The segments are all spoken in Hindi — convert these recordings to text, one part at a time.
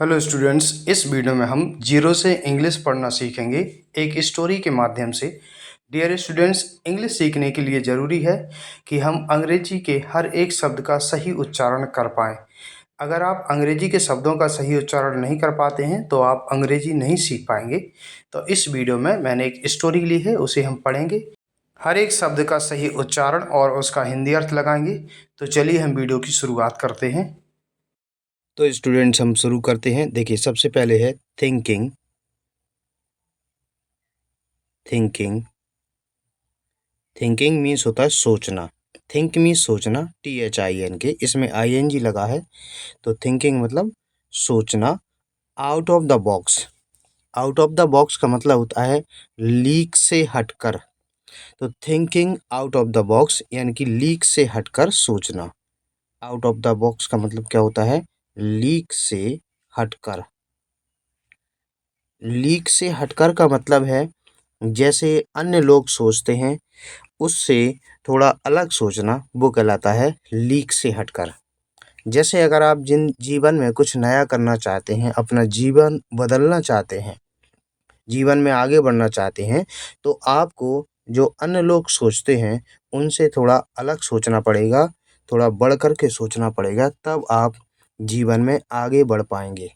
हेलो स्टूडेंट्स, इस वीडियो में हम जीरो से इंग्लिश पढ़ना सीखेंगे एक स्टोरी के माध्यम से। डियर स्टूडेंट्स, इंग्लिश सीखने के लिए ज़रूरी है कि हम अंग्रेजी के हर एक शब्द का सही उच्चारण कर पाएँ। अगर आप अंग्रेजी के शब्दों का सही उच्चारण नहीं कर पाते हैं तो आप अंग्रेजी नहीं सीख पाएंगे। तो इस वीडियो में मैंने एक स्टोरी ली है, उसे हम पढ़ेंगे। हर एक शब्द का सही उच्चारण और उसका हिंदी अर्थ लगाएंगे। तो चलिए हम वीडियो की शुरुआत करते हैं। तो स्टूडेंट्स, हम शुरू करते हैं। देखिए, सबसे पहले है थिंकिंग। थिंकिंग थिंकिंग मीन्स होता है सोचना। थिंक मीन्स सोचना, THINK, इसमें ING लगा है। तो थिंकिंग मतलब सोचना। Out of the box. Out of the box का मतलब होता है लीक से हटकर। तो thinking out of the box यानी कि लीक से हटकर सोचना। आउट ऑफ द बॉक्स का मतलब क्या होता है? लीक से हटकर। लीक से हटकर का मतलब है जैसे अन्य लोग सोचते हैं उससे थोड़ा अलग सोचना, वो कहलाता है लीक से हटकर। जैसे अगर आप जीवन में कुछ नया करना चाहते हैं, अपना जीवन बदलना चाहते हैं, जीवन में आगे बढ़ना चाहते हैं, तो आपको जो अन्य लोग सोचते हैं उनसे थोड़ा अलग सोचना पड़ेगा, थोड़ा बढ़ कर के सोचना पड़ेगा, तब आप जीवन में आगे बढ़ पाएंगे।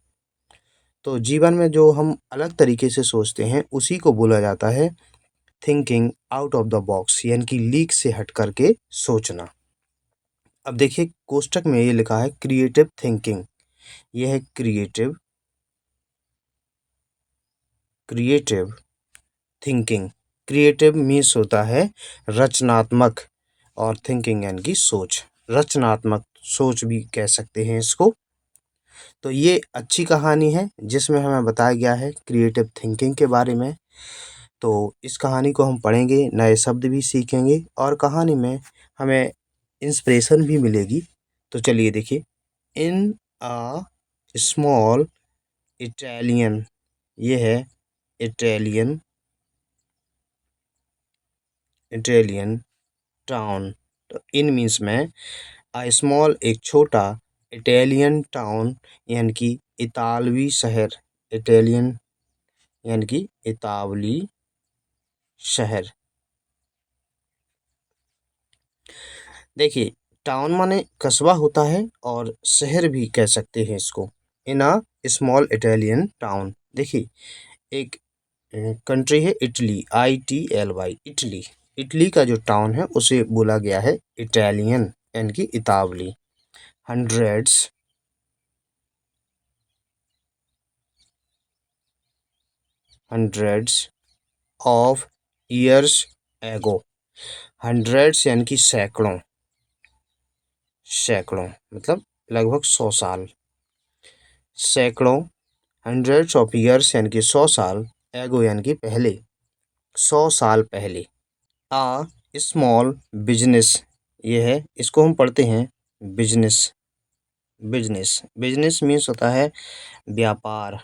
तो जीवन में जो हम अलग तरीके से सोचते हैं उसी को बोला जाता है thinking out of the box, यानी कि लीक से हट करके सोचना। अब देखिए, कोष्टक में ये लिखा है क्रिएटिव थिंकिंग। ये है क्रिएटिव थिंकिंग। क्रिएटिव मीन्स होता है रचनात्मक, और थिंकिंग यानी कि सोच। रचनात्मक सोच भी कह सकते हैं इसको। तो ये अच्छी कहानी है जिसमें हमें बताया गया है क्रिएटिव थिंकिंग के बारे में। तो इस कहानी को हम पढ़ेंगे, नए शब्द भी सीखेंगे और कहानी में हमें इंस्पिरेशन भी मिलेगी। तो चलिए देखिए। इन अ स्मॉल इटालियन, ये है इटालियन टाउन। तो इन मीन्स में स्मॉल, एक छोटा, इटालियन टाउन यानी कि इतालवी शहर। इटालियन यानी कि इतावली शहर। देखिए, टाउन माने कस्बा होता है और शहर भी कह सकते हैं इसको। इन अ स्मॉल इटालियन टाउन। देखिए, एक कंट्री है इटली, ITLY, इटली। इटली का जो टाउन है उसे बोला गया है इटालियन यानी कि इतावली। Hundreds of years ago. Hundreds यानी कि सैकड़ों। सैकड़ों मतलब लगभग 100 साल। सैकड़ों, हंड्रेड्स ऑफ ईयर्स यानी कि 100 साल, एगो यानी कि पहले, 100 साल पहले। आ स्मॉल बिजनेस, ये है, इसको हम पढ़ते हैं बिजनेस। बिजनेस मीन्स होता है व्यापार।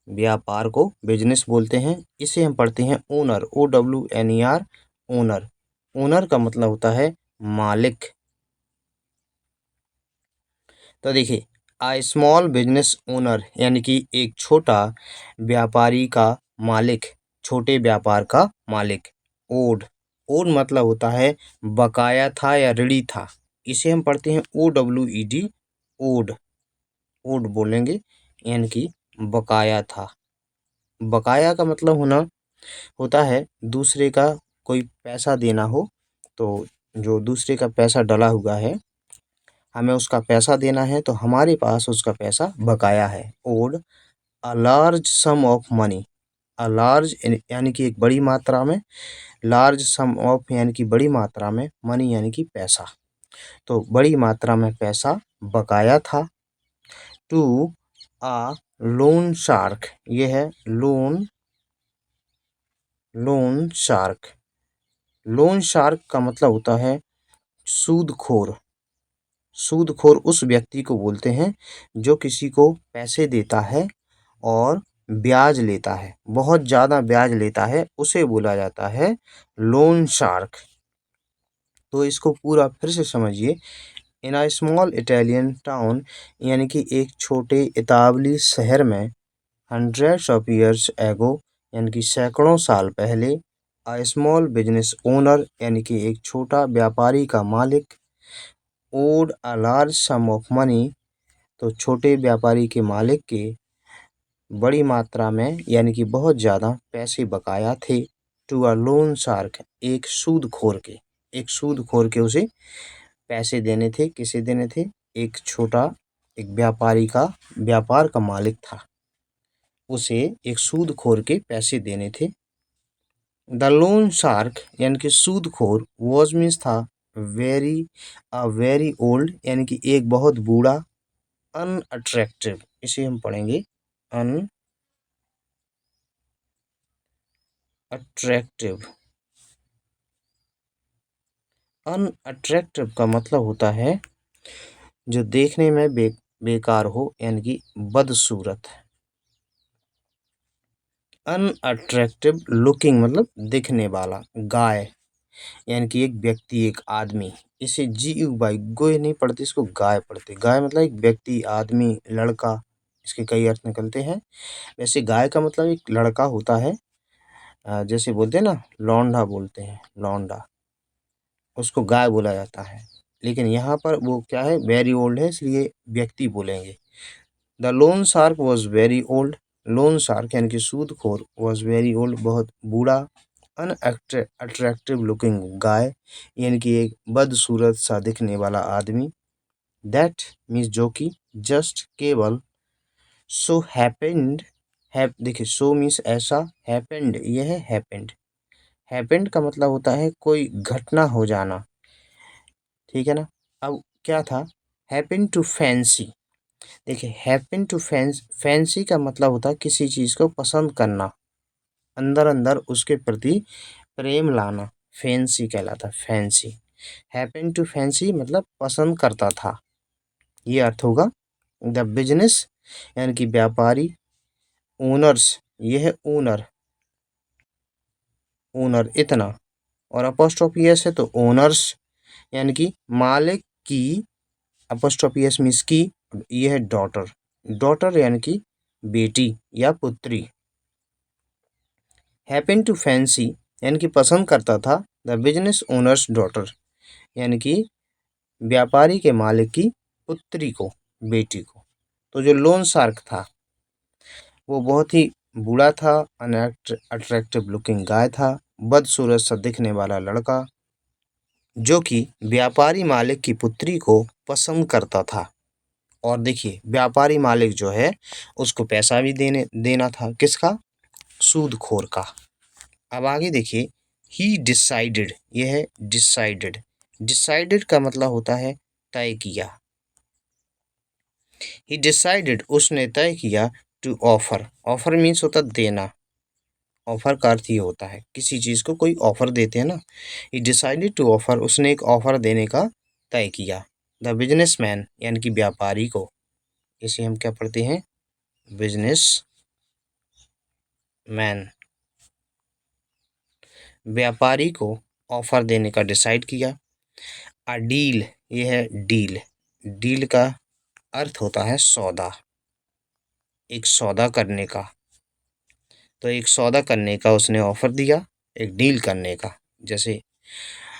व्यापार को बिजनेस बोलते हैं। इसे हम पढ़ते हैं ओनर, OWNER, ओनर। ओनर का मतलब होता है मालिक। तो देखिए, स्मॉल बिजनेस ओनर यानी कि एक छोटा व्यापारी का मालिक, छोटे व्यापार का मालिक। ओड मतलब होता है बकाया था या ऋणी था। इसे हम पढ़ते हैं OWED, ओड। ओड बोलेंगे यानी कि बकाया था। बकाया का मतलब होता है दूसरे का कोई पैसा देना हो, तो जो दूसरे का पैसा डला हुआ है, हमें उसका पैसा देना है, तो हमारे पास उसका पैसा बकाया है। Owed a large sum of money. A large यानी कि एक बड़ी मात्रा में, लार्ज सम ऑफ यानी कि बड़ी मात्रा में, मनी यानी कि पैसा। तो बड़ी मात्रा में पैसा बकाया था। टू अ लोन शार्क, ये है लोन शार्क। लोन शार्क का मतलब होता है सूदखोर। सूदखोर उस व्यक्ति को बोलते हैं जो किसी को पैसे देता है और ब्याज लेता है, बहुत ज़्यादा ब्याज लेता है, उसे बोला जाता है लोन शार्क। तो इसको पूरा फिर से समझिए। इन अ स्मॉल इटालियन टाउन यानी कि एक छोटे इतावली शहर में हंड्रेड्स ऑफ ईयर्स एगो यानी कि सैकड़ों साल पहले अ स्मॉल बिजनेस ओनर यानी कि एक छोटा व्यापारी का मालिक owed a large sum of money तो छोटे व्यापारी के मालिक के बड़ी मात्रा में यानी कि बहुत ज़्यादा पैसे बकाया थे टू अ लोन शार्क एक सूदखोर के उसे पैसे देने थे। किसे देने थे? एक छोटा एक व्यापारी का व्यापार का मालिक था, उसे एक सूदखोर के पैसे देने थे। द लोन शार्क यानी कि सूदखोर वॉज मीन्स था वेरी ओल्ड यानी कि एक बहुत बूढ़ा अनअट्रैक्टिव, इसे हम पढ़ेंगे अनअट्रैक्टिव का मतलब होता है जो देखने में बेकार हो यानी कि बदसूरत। अनअट्रैक्टिव लुकिंग मतलब दिखने वाला। गाय यानी कि एक व्यक्ति एक आदमी, इसे GUY गोय नहीं पढ़ते, इसको गाय पढ़ते। गाय मतलब एक व्यक्ति आदमी लड़का, इसके कई अर्थ निकलते हैं। वैसे गाय का मतलब एक लड़का होता है, जैसे बोलते हैं ना लौंडा बोलते हैं, लौंडा उसको गाय बोला जाता है। लेकिन यहाँ पर वो क्या है, वेरी ओल्ड है, इसलिए व्यक्ति बोलेंगे। The loan shark was very old, loan shark यानी कि सूदखोर वॉज वेरी ओल्ड बहुत बूढ़ा, अनअट्रैक्टिव लुकिंग गाय यानी कि एक बदसूरत सा दिखने वाला आदमी। दैट मीन्स जो कि, जस्ट केवल, सो हैपेंड देखिए सो मीन्स ऐसा, हैपेंड यह है हैपेंड। हैपेंड का मतलब होता है कोई घटना हो जाना, ठीक है ना। अब क्या था, हैपेन टू फैंसी। देखिए हैपेन टू फैंसी का मतलब होता है किसी चीज़ को पसंद करना, अंदर अंदर उसके प्रति प्रेम लाना, फैंसी कहलाता, फैंसी। हैपेन टू फैंसी मतलब पसंद करता था, ये अर्थ होगा। द बिजनेस यानी कि व्यापारी, ओनर्स ये है ओनर, ओनर इतना, और अपोस्ट्रोफी एस है तो ओनर्स यानी कि मालिक की, अपोस्ट्रोफी एस मीन्स की, ये है डॉटर, डॉटर यानी कि बेटी या पुत्री। हैपेन टू फैंसी यानी कि पसंद करता था, द बिजनेस ओनर्स डॉटर यानी कि व्यापारी के मालिक की पुत्री को, बेटी को। तो जो लोन शार्क था वो बहुत ही बूढ़ा था, अनअट्रैक्टिव लुकिंग गाय था, बदसूरत सा दिखने वाला लड़का जो कि व्यापारी मालिक की पुत्री को पसंद करता था। और देखिए व्यापारी मालिक जो है उसको पैसा भी देना था, किसका? सूदखोर का। अब आगे देखिए, ही डिसाइडेड, यह है डिसाइडेड, डिसाइडेड का मतलब होता है तय किया। ही डिसाइडेड उसने तय किया, टू ऑफर, ऑफर मीन्स होता देना, ऑफर का अर्थ ये होता है किसी चीज़ को कोई ऑफर देते हैं ना। ही डिसाइडेड टू ऑफर, उसने एक ऑफर देने का तय किया, द बिजनेसमैन यानी कि व्यापारी को, इसे हम क्या पढ़ते हैं? Business man. व्यापारी को ऑफर देने का डिसाइड किया। अ डील, ये है डील, डील का अर्थ होता है सौदा, एक सौदा करने का। तो एक सौदा करने का उसने ऑफर दिया, एक डील करने का। जैसे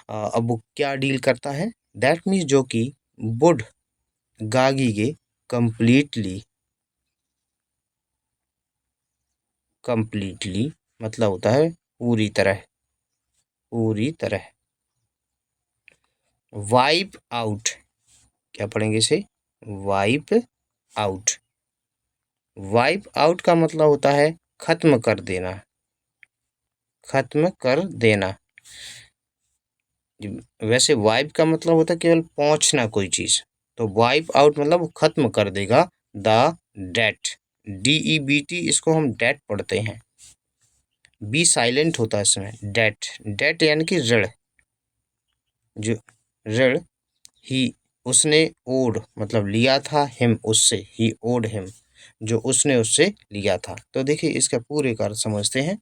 अब वो क्या डील करता है? दैट मीन्स जो कि वुड गागीगे कंप्लीटली, कंप्लीटली मतलब होता है पूरी तरह, पूरी तरह। वाइप आउट, क्या पढ़ेंगे इसे? Wipe out. वाइप आउट का मतलब होता है खत्म कर देना, खत्म कर देना। वैसे वाइप का मतलब होता है केवल पहुंचना कोई चीज, तो वाइप आउट मतलब वो खत्म कर देगा। द डेट, DEBT, इसको हम डेट पढ़ते हैं, बी साइलेंट होता है इसमें। डेट, डेट यानी कि ऋण, जो ऋण। ही उसने ओड मतलब लिया था, हिम उससे, ही ओड हिम जो उसने उससे लिया था। तो देखिए इसका पूरे का अर्थ समझते हैं।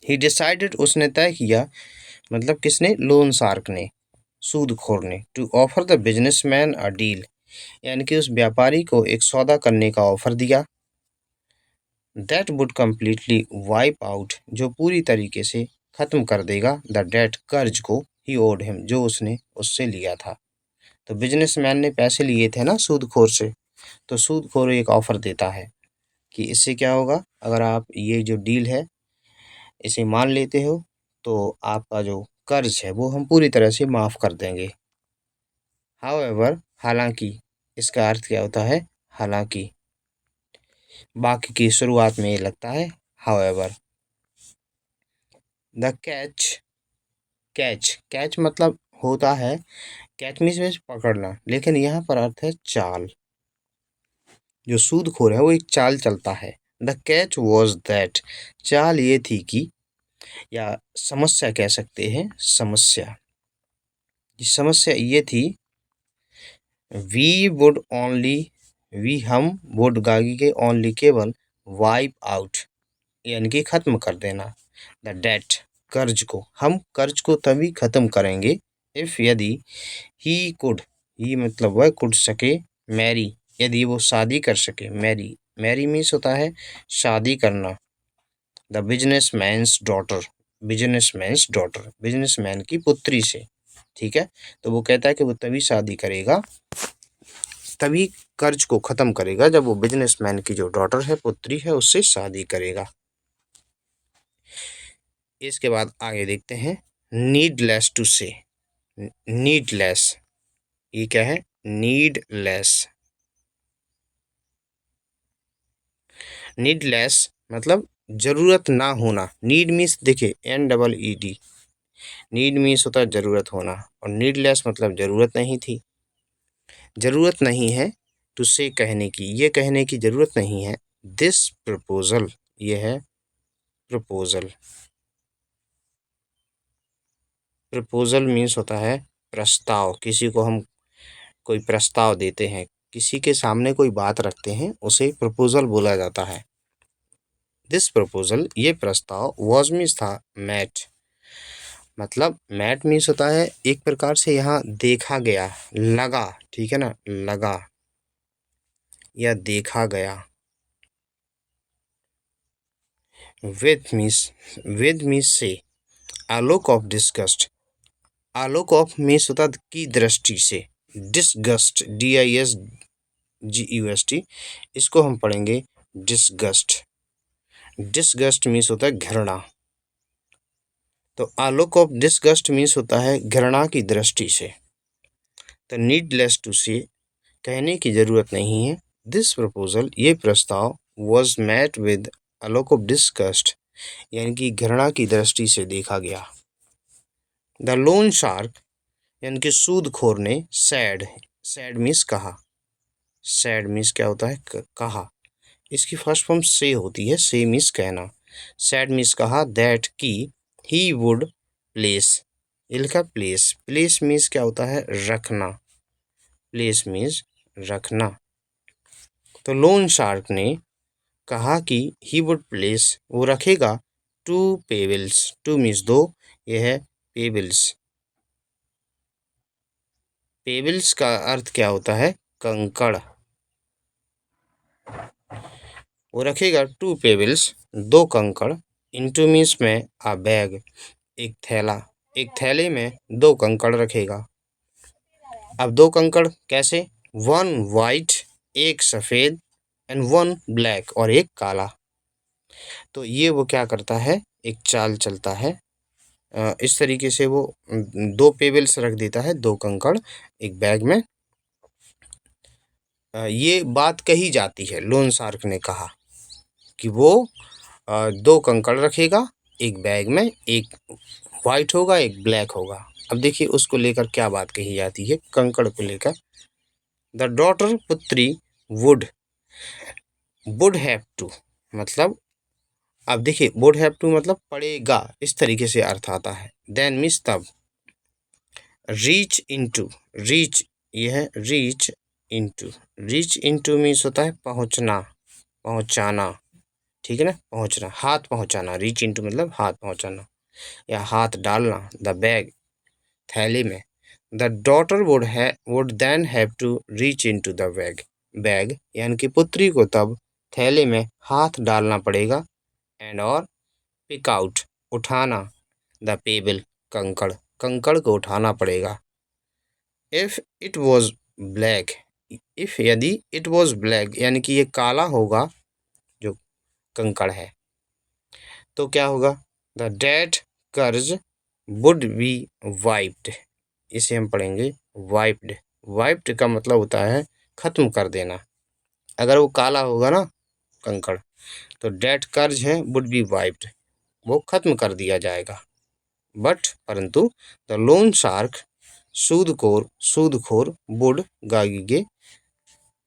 ही डिसाइडेड उसने तय किया, मतलब किसने? लोन शार्क ने, सूदखोर ने, to offer the businessman a deal, यानी कि उस व्यापारी को एक सौदा करने का ऑफर दिया। That would completely wipe out, जो पूरी तरीके से खत्म कर देगा, द डेट, कर्ज को, ही ओड हिम, जो उसने उससे लिया था। तो बिजनेसमैन ने पैसे लिए थे ना सूदखोर से, तो सूदखोर एक ऑफर देता है कि इससे क्या होगा, अगर आप ये जो डील है इसे मान लेते हो तो आपका जो कर्ज है वो हम पूरी तरह से माफ कर देंगे। हाउएवर, हालांकि, इसका अर्थ क्या होता है, हालांकि। वाक्य की शुरुआत में ये लगता है however. The catch, catch, catch मतलब होता है, कैच मीन्स पकड़ना, लेकिन यहाँ पर अर्थ है चाल। जो सूदखोर है वो एक चाल चलता है। द कैच वॉज दैट, चाल ये थी कि, या समस्या कह सकते हैं, समस्या, समस्या ये थी, वी वुड ओनली, वी हम, वुड गागी के, ओनली केवल, वाइप आउट यानी कि खत्म कर देना, द डेट कर्ज को, हम कर्ज को तभी खत्म करेंगे, इफ यदि, ही कुड, ही मतलब वह कुड सके, मैरी यदि वो शादी कर सके, मैरी, मैरी मीन्स होता है शादी करना, the businessman's daughter, businessman's daughter, businessman की पुत्री से, ठीक है। तो वो कहता है कि वो तभी शादी करेगा, तभी कर्ज को खत्म करेगा जब वो बिजनेसमैन की जो डॉटर है, पुत्री है, उससे शादी करेगा। इसके बाद आगे देखते हैं, नीडलेस टू से, नीडलेस, ये क्या है, नीडलेस, नीडलेस मतलब जरूरत ना होना, नीड मीन्स देखिए NEED, नीड मीन्स होता है जरूरत होना, और नीडलेस मतलब जरूरत नहीं थी, जरूरत नहीं है, टू से कहने की, ये कहने की जरूरत नहीं है, दिस प्रपोजल, ये है प्रपोजल, प्रपोजल मीन्स होता है प्रस्ताव, किसी को हम कोई प्रस्ताव देते हैं, किसी के सामने कोई बात रखते हैं, उसे प्रपोजल बोला जाता है। दिस प्रपोजल, ये प्रस्ताव, वॉज मीन्स था, मैट, मतलब मैट मीन्स होता है एक प्रकार से यहाँ देखा गया, लगा, ठीक है ना, लगा या देखा गया। विद मीन्स से, a look of disgust, a look of means होता है की दृष्टि से, डिसगस्ट, DISGUST, इसको हम पढ़ेंगे डिसगस्ट, डिसगस्ट मीन्स होता है घृणा, तो आलोक ऑफ डिसगस्ट मीन्स होता है घृणा की दृष्टि से। तो नीडलेस टू से, कहने की जरूरत नहीं है, दिस प्रपोजल, ये प्रस्ताव, was met with a look of disgust, यानी कि घृणा की दृष्टि से देखा गया। द लोन शार्क, यानी कि सूदखोर ने, सैड, सैड मीन्स कहा, सैड मीन्स क्या होता है, कहा, इसकी फर्स्ट फॉर्म से होती है, से मीन्स कहना, सैड मीन्स कहा, दैट की, ही वुड प्लेस, ये लिखा प्लेस, प्लेस मीन्स क्या होता है, रखना, प्लेस मीन्स रखना। तो लोन शार्क ने कहा कि ही वुड प्लेस, वो रखेगा, टू पेबल्स, टू मीन्स दो, ये है पेबल्स, पेबल्स का अर्थ क्या होता है, कंकड़, वो रखेगा टू पेबल्स, दो कंकड़, इनटू मीन्स में, आ बैग, एक थैला, एक थैले में दो कंकड़ रखेगा। अब दो कंकड़ कैसे, वन वाइट, एक सफ़ेद, एंड वन ब्लैक, और एक काला। तो ये वो क्या करता है, एक चाल चलता है, इस तरीके से वो दो पेबल्स रख देता है, दो कंकड़ एक बैग में। ये बात कही जाती है, लोन शार्क ने कहा कि वो दो कंकड़ रखेगा एक बैग में, एक वाइट होगा एक ब्लैक होगा। अब देखिए उसको लेकर क्या बात कही जाती है, कंकड़ को लेकर, द डॉटर, पुत्री, वुड हैव टू, मतलब, अब देखिए वुड हैव टू मतलब पड़ेगा, इस तरीके से अर्थ आता है, देन मीन्स तब, रीच इनटू, रीच, ये है reach into, reach into means होता है पहुंचना, पहुंचाना, ठीक है ना, पहुंचना, हाथ पहुंचाना, रीच इनटू मतलब हाथ पहुंचाना या हाथ डालना, द बैग, थैले में, the daughter would then have to reach into the bag यानी कि पुत्री को तब थैले में हाथ डालना पड़ेगा एंड और पिक आउट उठाना द पेबल कंकड़ कंकड़ को उठाना पड़ेगा। If it was black if यदि इट वॉज ब्लैक यानी कि ये काला होगा जो कंकड़ है तो क्या होगा द डेड कर्ज वुड बी वाइप्ड। इसे हम पढ़ेंगे वाइप्ड। वाइप्ड का मतलब होता है खत्म कर देना। अगर वो काला होगा ना कंकड़ तो डेड कर्ज है वुड बी वाइप्ड वो खत्म कर दिया जाएगा। बट परंतु द लोन शार्क सूदखोर वुड गागीगे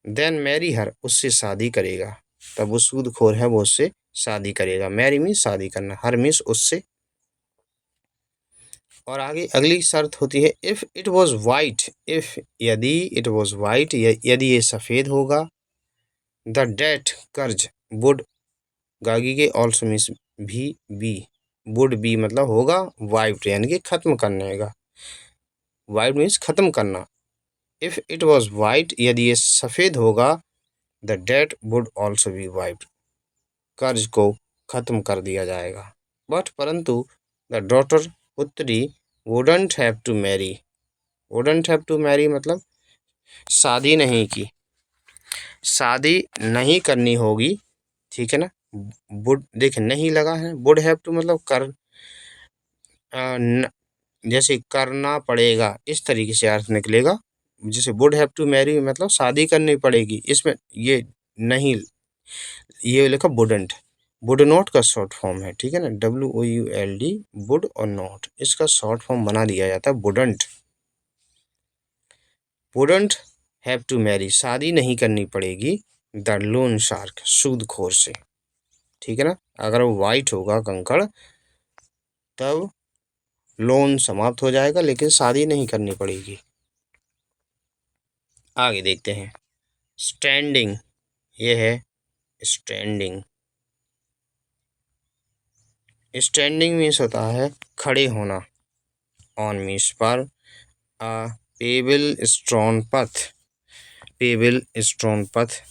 देन मैरी हर उससे शादी करेगा। तब वो सूदखोर है वो उससे शादी करेगा। मैरी मीन्स शादी करना, हर मीन्स उससे। और आगे अगली शर्त होती है if it was white. If यदि इट वॉज वाइट यदि ये सफ़ेद होगा। द डेट कर्ज वुड गागीगे ऑल्सो मीन्स भी बी वुड बी मतलब होगा वाइट यानी कि खत्म करने का। वाइट मीन्स खत्म करना। इफ इट वॉज वाइट यदि ये सफ़ेद होगा the debt would also be white कर्ज को खत्म कर दिया जाएगा। बट परंतु द डॉटर पुत्री wouldn't have to marry. Wouldn't have to marry मतलब शादी नहीं की, शादी नहीं करनी होगी, ठीक है ना। वुड देखिए नहीं लगा है, वुड हैव टू मतलब कर जैसे करना पड़ेगा इस तरीके से अर्थ निकलेगा। जैसे वुड हैव टू मैरी मतलब शादी करनी पड़ेगी, इसमें ये नहीं, ये लिखा वुडंट। वुड नॉट का शॉर्ट फॉर्म है, ठीक है ना, WOULD वुड और नॉट इसका शॉर्ट फॉर्म बना दिया जाता है wouldn't. Wouldn't have to marry शादी नहीं करनी पड़ेगी द लोन शार्क सूदखोर से, ठीक है ना। अगर वो वाइट होगा कंकड़ तब लोन समाप्त हो जाएगा लेकिन शादी नहीं करनी पड़ेगी। आगे देखते हैं स्टैंडिंग। ये है स्टैंडिंग। स्टैंडिंग मीन्स होता है खड़े होना। ऑन मीन्स पर। पेबल स्टोन पथ। पेबल स्टोन पथ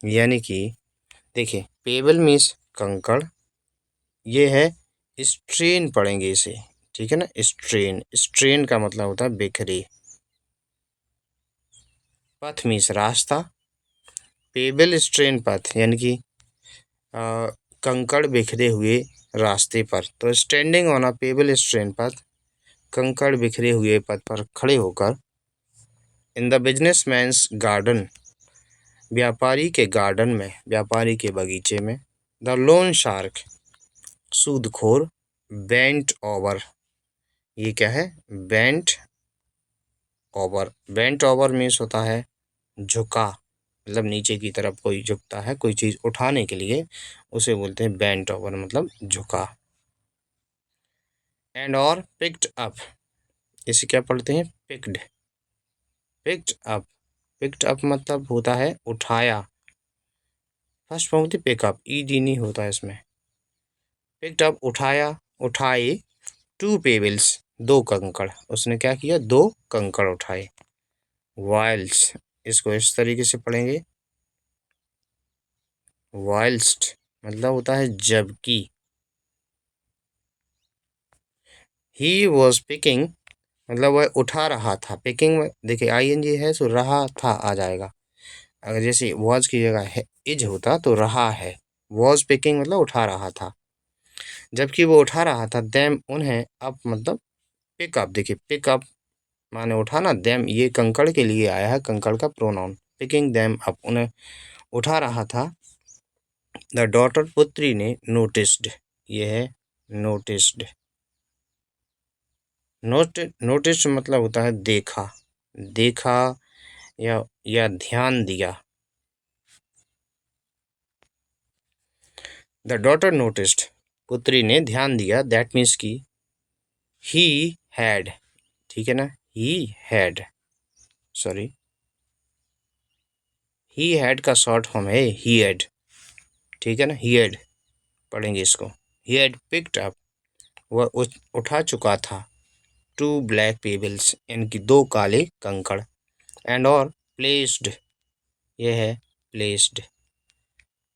यानी कि देखिए पेबल मीन्स कंकड़, ये है स्ट्रेन पढ़ेंगे इसे, ठीक है ना। स्ट्रेन, स्ट्रेन का मतलब होता है बिखरे। पथ मीन्स रास्ता। पेबल स्ट्रेन पथ यानी कि कंकड़ बिखरे हुए रास्ते पर। तो standing on a payable strain पथ कंकड़ बिखरे हुए पथ पर खड़े होकर। इन द बिजनेसमैन्स गार्डन व्यापारी के गार्डन में, व्यापारी के बगीचे में। द लोन शार्क सूदखोर बेंट ओवर। ये क्या है bent over. Bent over means होता है झुका, मतलब नीचे की तरफ कोई झुकता है कोई चीज़ उठाने के लिए उसे बोलते हैं बेंट ओवर मतलब झुका। एंड और पिक्ड अप, इसे क्या पढ़ते हैं picked. Picked up, picked up मतलब होता है उठाया। फर्स्ट फॉर्म होती है पिकअप, ईडी नहीं होता इसमें। पिक्ड अप उठाया, उठाए। टू पेबल्स दो कंकड़, उसने क्या किया दो कंकड़ उठाए। वाइल्स, इसको इस तरीके से पढ़ेंगे वाइल्स्ट मतलब होता है जबकि। ही वॉज पिकिंग मतलब वह उठा रहा था। पिकिंग में देखिए ING है तो रहा था आ जाएगा। अगर जैसे वॉज की जगह है इज होता तो रहा है। वॉज पिकिंग मतलब उठा रहा था, जबकि वो उठा रहा था देम उन्हें अप मतलब पिकअप। देखिए पिकअप माने उठाना, देम ये कंकड़ के लिए आया है, कंकड़ का प्रोनाउन। पिकिंग देम अप उन्हें उठा रहा था। द डॉटर पुत्री ने नोटिस्ड, ये है नोटिस्ड। नोटिस मतलब होता है देखा, देखा या ध्यान दिया। द डॉटर नोटिस्ड पुत्री ने ध्यान दिया, दैट मीन्स की ही हैड, ठीक है ना। He had, sorry he had का शॉर्ट फॉर्म है ही हैड, ठीक है ना। ही हैड पढ़ेंगे इसको। ही हैड पिक्ड अप वह उठा चुका था। 2 ब्लैक पेबल्स, यानी कि 2 काले कंकड़, एंड और प्लेस्ड, ये है प्लेस्ड।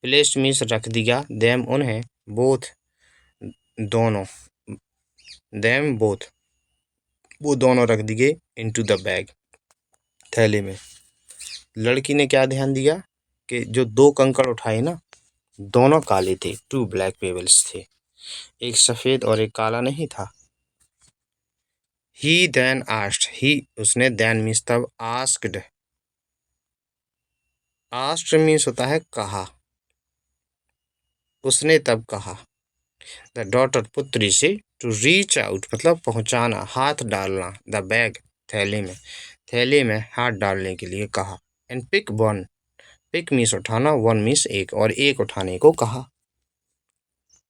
प्लेस्ड मीन्स रख दिया, देम उन्हें, बोथ दोनों, देम बोथ वो दोनों रख दिए, इनटू द बैग, थैले में। लड़की ने क्या ध्यान दिया कि जो 2 कंकड़ उठाए ना, दोनों काले थे, 2 ब्लैक पेबल्स थे, एक सफेद और एक काला नहीं था। ही देन आस्क्ड, ही उसने, देन मीन्स तब, आस्क्ड, आस्क्ड मीन्स होता है कहा, उसने तब कहा, द डॉटर पुत्री से, टू रीच आउट मतलब पहुंचाना, हाथ डालना, द बैग थैले में, थैले में हाथ डालने के लिए कहा, and pick one, pick means उठाना, वन मीन्स एक, और एक उठाने को कहा।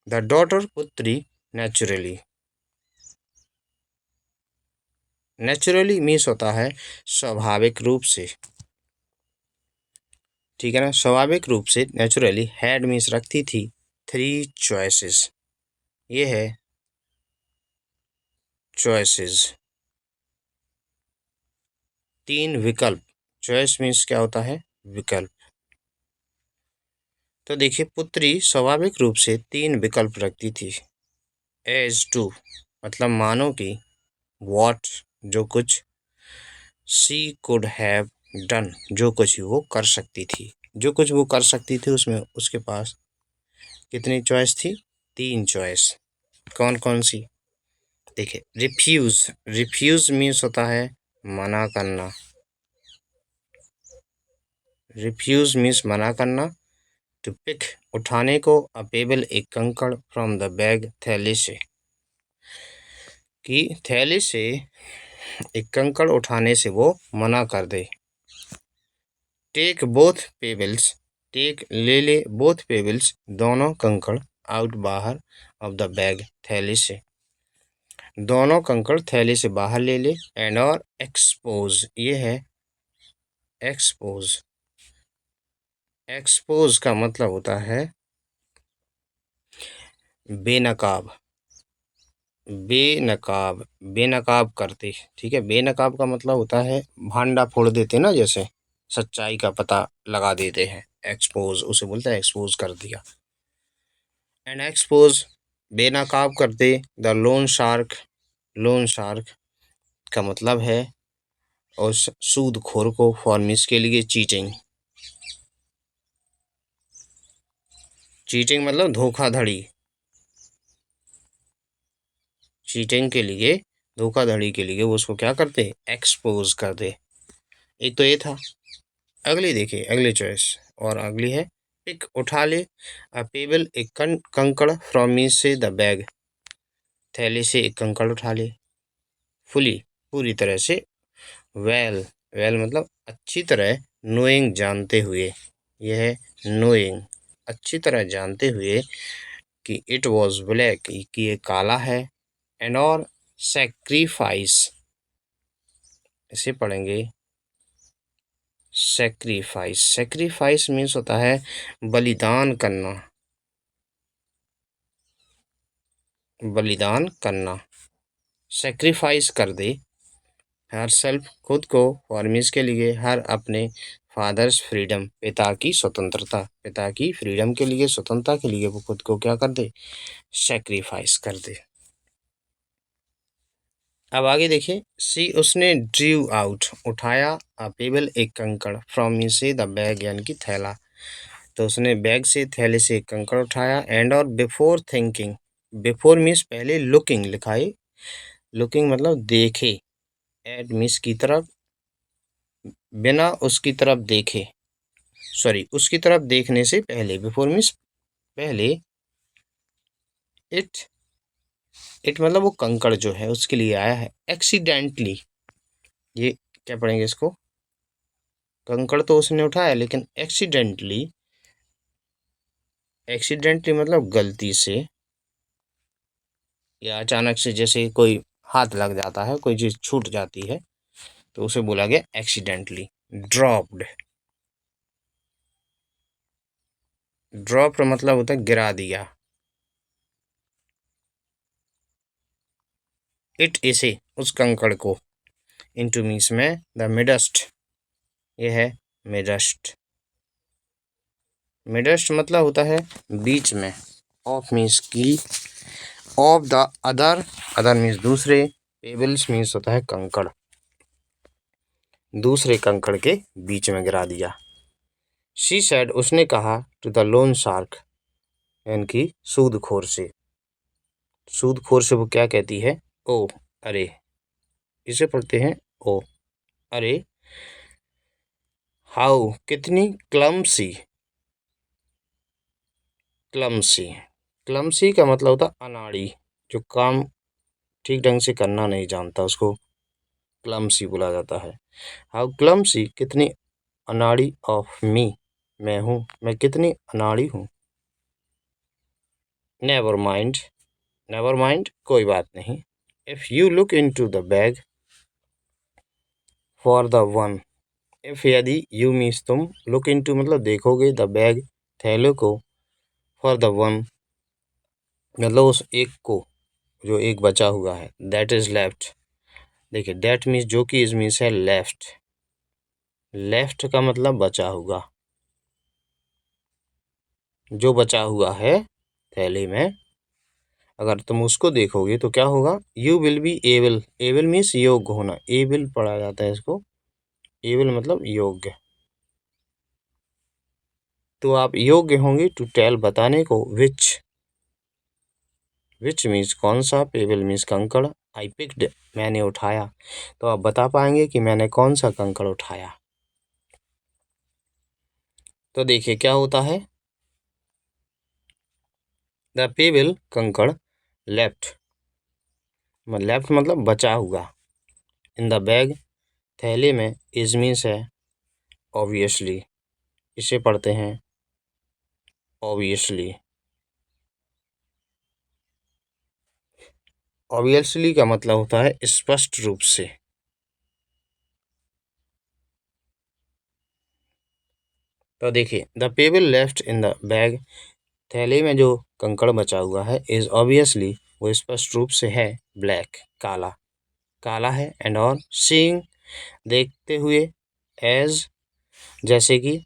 द डॉटर पुत्री नेचुरली, नेचुरली मीन्स होता है स्वाभाविक रूप से, ठीक है ना, स्वाभाविक रूप से, नेचुरली, हैड मीन्स रखती थी, 3 चॉइसेस, ये है चॉइसेस, 3 विकल्प, चॉइस मीन्स क्या होता है, विकल्प। तो देखिए, पुत्री स्वाभाविक रूप से 3 विकल्प रखती थी, एज टू मतलब मानो कि, वॉट जो कुछ, सी कुड हैव डन जो कुछ वो कर सकती थी, जो कुछ वो कर सकती थी उसमें उसके पास कितनी चॉइस थी, 3 चॉइस। कौन कौन सी, देखिए, रिफ्यूज, रिफ्यूज मीन्स होता है मना करना, रिफ्यूज मीन्स मना करना, टू पिक उठाने को, अ पेबल एक कंकड़, फ्रॉम द बैग थैले से, कि थैले से एक कंकड़ उठाने से वो मना कर दे। टेक बोथ पेबल्स, टेक ले ले, बोथ पेबल्स दोनों कंकड़, आउट बाहर, ऑफ द बैग थैले से, दोनों कंकड़ थैले से बाहर ले ले, एंड और एक्सपोज, ये है एक्सपोज, एक्सपोज का मतलब होता है बेनकाब, बेनकाब, बेनकाब करते, ठीक है, बेनकाब का मतलब होता है भांडा फोड़ देते ना, जैसे सच्चाई का पता लगा देते हैं, एक्सपोज उसे बोलते हैं, एक्सपोज कर दिया। एंड एक्सपोज बेनकाब कर दे, the loan shark, loan shark का मतलब है और सूदखोर को, फॉर्मिस के लिए चीटिंग, चीटिंग मतलब धोखाधड़ी, चीटिंग के लिए, धोखाधड़ी के लिए वो उसको क्या करते, एक्सपोज कर दे। एक तो ये था। अगली देखिए, अगली चॉइस और अगली है, पिक उठा ले, अ पेबल एक कंकड़, फ्रॉम मी से द बैग थैले से एक कंकड़ उठा ले, फुली पूरी तरह से, वेल, वेल मतलब अच्छी तरह, नोइंग जानते हुए, यह है नोइंग अच्छी तरह जानते हुए, कि इट वॉज ब्लैक कि ये काला है, एंड और सेक्रीफाइस, इसे पढ़ेंगे सेक्रीफाइस, सेक्रीफाइस मीन्स होता है बलिदान करना, बलिदान करना, सेक्रीफाइस कर दे, हर सेल्फ खुद को, फॉर्मिस के लिए, हर अपने, फादर्स फ्रीडम पिता की स्वतंत्रता, पिता की फ्रीडम के लिए, स्वतंत्रता के लिए वो खुद को क्या कर दे, सेक्रीफाइस कर दे। अब आगे देखिए, सी उसने, ड्रीव आउट उठाया, अ पेबल एक कंकड़, फ्रॉम मी से द बैग यानी कि थैला, तो उसने बैग से, थैले से एक कंकड़ उठाया, एंड और बिफोर थिंकिंग, बिफोर मीन्स पहले, लुकिंग लिखा है, लुकिंग मतलब देखे, एट मीन्स की तरफ, बिना उसकी तरफ देखे, सॉरी उसकी तरफ देखने से पहले, बिफोर मीन्स पहले, इट, इट मतलब वो कंकड़ जो है उसके लिए आया है, एक्सीडेंटली, ये क्या पढ़ेंगे इसको, कंकड़ तो उसने उठाया लेकिन एक्सीडेंटली, एक्सीडेंटली मतलब गलती से या अचानक से, जैसे कोई हाथ लग जाता है, कोई चीज़ छूट जाती है, तो उसे बोला गया एक्सीडेंटली। ड्रॉप्ड, ड्रॉप मतलब होता है गिरा दिया, इट इसे उस कंकड़ को, इनटू मीन्स में, द मिडस्ट, ये है मिडस्ट। मिडस्ट मतलब होता है बीच में, ऑफ मीन्स की, of the other, other means दूसरे, पेबल्स मीन्स होता है कंकड़, दूसरे कंकड़ के बीच में गिरा दिया। शी सेड, उसने कहा, टू द लोन शार्क, यानी कि सूदखोर से, सूदखोर से वो क्या कहती है, ओ, अरे, इसे पढ़ते हैं ओ, अरे, हाउ, कितनी, क्लमसी, क्लमसी, क्लमसी का मतलब होता अनाड़ी, जो काम ठीक ढंग से करना नहीं जानता उसको क्लमसी बोला जाता है। हाउ क्लमसी, कितनी अनाड़ी, ऑफ मी, मैं हूँ, मैं कितनी अनाड़ी हूँ। नेवर माइंड, नेवर माइंड, कोई बात नहीं। If you look into the bag for the one, if यदि, यू मीन्स तुम, लुक इन टू मतलब देखोगे, द बैग थैले को, फॉर द वन मतलब उस एक को, जो एक बचा हुआ है, दैट इज लेफ्ट, देखिए दैट मीन्स जो कि, इज मीन्स है लेफ्ट, लेफ्ट का मतलब बचा हुआ, जो बचा हुआ है थैले में, अगर तुम उसको देखोगे तो क्या होगा, you will be able, able means योग्य होना, एबल पढ़ा जाता है इसको, एबल मतलब योग्य, तो आप योग्य होंगे, टू टेल बताने को, विच मीन्स कौन सा, पेबल मीन्स कंकड़, आई पिक्ड मैंने उठाया, तो आप बता पाएंगे कि मैंने कौन सा कंकड़ उठाया। तो देखिए क्या होता है, द पेबल कंकड़, लेफ्ट, लेफ्ट मतलब बचा हुआ, इन द बैग थैले में, इज मीन्स है ऑब्वियसली, इसे पढ़ते हैं ऑब्वियसली, ऑब्वियसली का मतलब होता है स्पष्ट रूप से। तो देखिए, the payable left in the bag, थैले में जो कंकड़ बचा हुआ है, इज ऑब्वियसली, वो स्पष्ट रूप से है, ब्लैक, काला, काला है, एंड और, सीइंग, देखते हुए, एज, जैसे कि,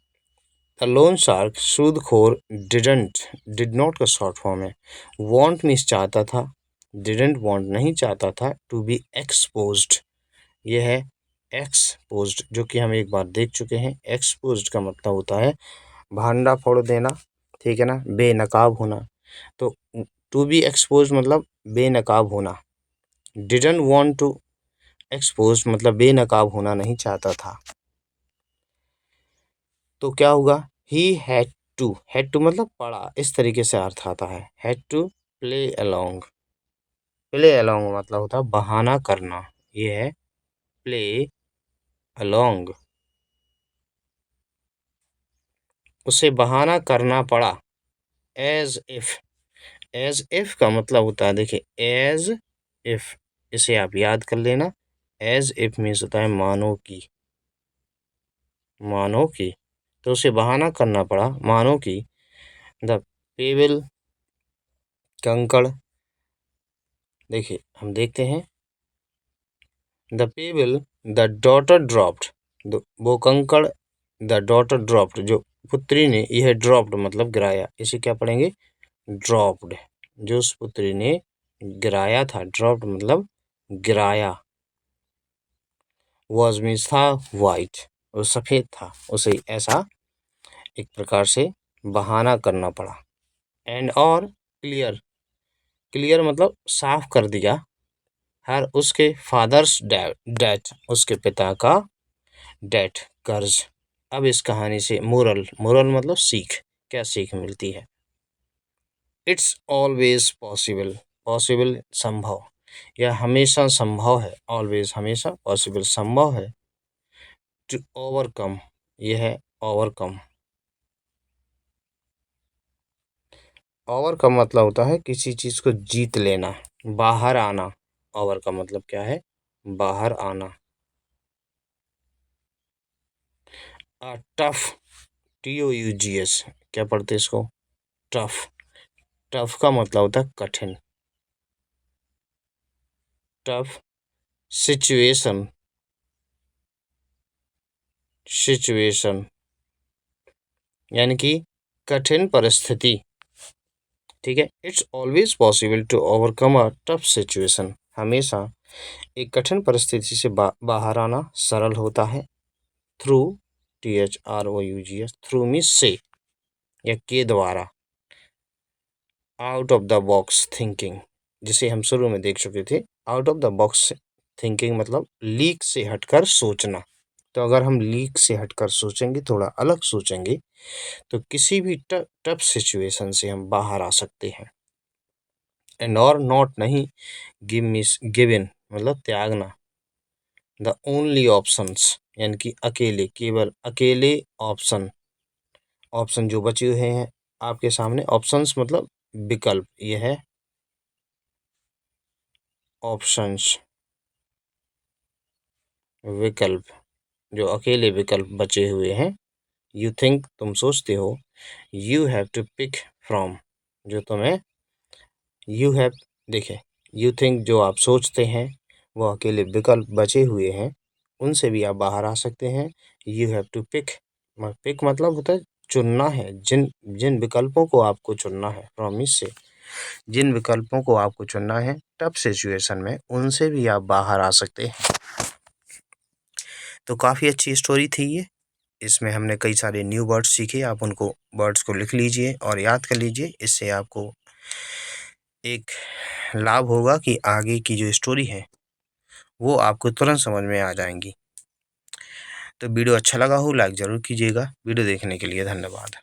द लोन शार्क, सूदखोर, डिड नॉट का शॉर्ट फॉर्म है, वॉन्ट मीन्स चाहता था, डिडेंट वॉन्ट नहीं चाहता था, टू बी एक्सपोज्ड, ये है एक्सपोज्ड, जो कि हम एक बार देख चुके हैं। एक्सपोज्ड का मतलब होता है भांडा फोड़ देना, ठीक है ना, बेनकाब होना, तो टू बी एक्सपोज मतलब बेनकाब होना, डिडंट वांट टू एक्सपोज मतलब बेनकाब होना नहीं चाहता था, तो क्या होगा, ही हैड टू मतलब पड़ा, इस तरीके से अर्थ आता है, had to play along, play along मतलब होता है बहाना करना, ये है प्ले अलोंग, उसे बहाना करना पड़ा, एज इफ का मतलब होता है, देखिए एज इफ, इसे आप याद कर लेना, एज इफ मीन्स होता है मानो की, मानो की, तो उसे बहाना करना पड़ा, मानो की, द पेबल कंकड़, देखिए हम देखते हैं, the payable, the daughter dropped, वो कंकड़, द डॉटर ड्रॉप्ड, जो पुत्री ने, यह ड्रॉप्ड मतलब गिराया, इसे क्या पढ़ेंगे, ड्रॉप्ड, जो उस पुत्री ने गिराया था, ड्रॉप्ड मतलब गिराया, वॉज मीन्स था वाइट, वो सफ़ेद था, उसे ऐसा एक प्रकार से बहाना करना पड़ा, एंड और, क्लियर, क्लियर मतलब साफ कर दिया, हर उसके फादर्स डेथ, उसके पिता का डेथ, कर्ज। अब इस कहानी से मोरल, मोरल मतलब सीख, क्या सीख मिलती है, इट्स ऑलवेज पॉसिबल, पॉसिबल संभव, यह हमेशा संभव है, ऑलवेज हमेशा, पॉसिबल संभव है, टू ओवरकम, यह है ओवरकम, ओवर का मतलब होता है किसी चीज को जीत लेना, बाहर आना, ओवर का मतलब क्या है, बाहर आना, टफ, TOUGS, क्या पढ़ते इसको, टफ, टफ का मतलब होता है कठिन, टफ सिचुएशन यानी कि कठिन परिस्थिति। ठीक है, it's always possible to overcome a tough situation. हमेशा एक कठिन परिस्थिति से बाहर आना सरल होता है। थ्रू THROUGH थ्रू मीन्स से या के द्वारा। Out of the box thinking, जिसे हम शुरू में देख चुके थे। Out of the box thinking मतलब लीक से हटकर सोचना। तो अगर हम लीक से हटकर सोचेंगे, थोड़ा अलग सोचेंगे, तो किसी भी टफ सिचुएशन से हम बाहर आ सकते हैं। एंड और नॉट नहीं, गिवन मतलब त्यागना। द ओनली ऑप्शंस यानी कि अकेले, केवल अकेले ऑप्शन जो बचे हुए हैं आपके सामने। ऑप्शंस मतलब विकल्प, यह है ऑप्शंस, विकल्प, जो अकेले विकल्प बचे हुए हैं। यू थिंक तुम सोचते हो, you have to pick from, जो तुम्हें यू हैव, देखे यू थिंक जो आप सोचते हैं वो अकेले विकल्प बचे हुए हैं, उनसे भी आप बाहर आ सकते हैं। You have to pick, pick मतलब होता है चुनना है। जिन विकल्पों को आपको चुनना है, प्रॉमिस से जिन विकल्पों को आपको चुनना है टफ सिचुएशन में, उनसे भी आप बाहर आ सकते हैं। तो काफ़ी अच्छी स्टोरी थी ये। इसमें हमने कई सारे न्यू वर्ड्स सीखे। आप उनको वर्ड्स को लिख लीजिए और याद कर लीजिए। इससे आपको एक लाभ होगा कि आगे की जो स्टोरी है वो आपको तुरंत समझ में आ जाएंगी। तो वीडियो अच्छा लगा हो लाइक ज़रूर कीजिएगा। वीडियो देखने के लिए धन्यवाद।